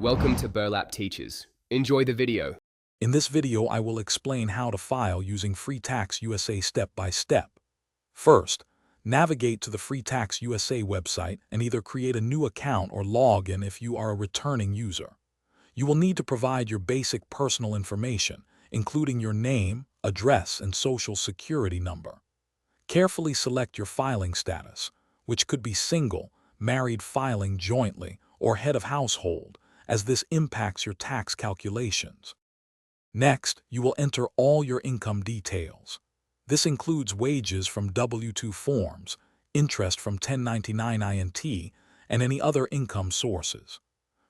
Welcome to Burlap Teachers. Enjoy the video. In this video, I will explain how to file using Freetaxusa step by step. First, navigate to the Freetaxusa website and either create a new account or log in if you are a returning user. You will need to provide your basic personal information, including your name, address, and social security number. Carefully select your filing status, which could be single, married filing jointly, or head of household, as this impacts your tax calculations. Next, you will enter all your income details. This includes wages from W-2 forms, interest from 1099 INT, and any other income sources.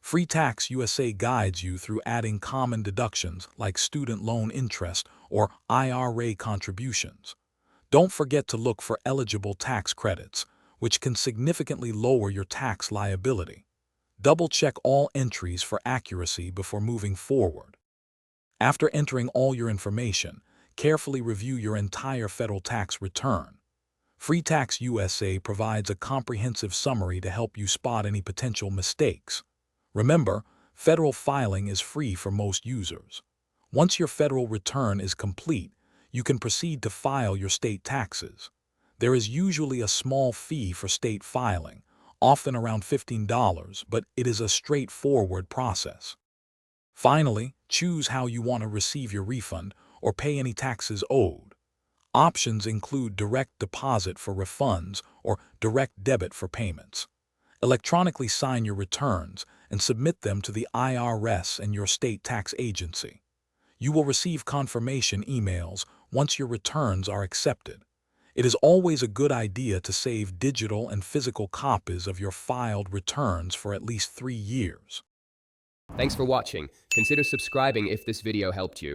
Freetaxusa guides you through adding common deductions like student loan interest or IRA contributions. Don't forget to look for eligible tax credits, which can significantly lower your tax liability. Double-check all entries for accuracy before moving forward. After entering all your information, carefully review your entire federal tax return. Freetaxusa provides a comprehensive summary to help you spot any potential mistakes. Remember, federal filing is free for most users. Once your federal return is complete, you can proceed to file your state taxes. There is usually a small fee for state filing, often around $15, but it is a straightforward process. Finally, choose how you want to receive your refund or pay any taxes owed. Options include direct deposit for refunds or direct debit for payments. Electronically sign your returns and submit them to the IRS and your state tax agency. You will receive confirmation emails once your returns are accepted. It is always a good idea to save digital and physical copies of your filed returns for at least 3 years. Thanks for watching. Consider subscribing if this video helped you.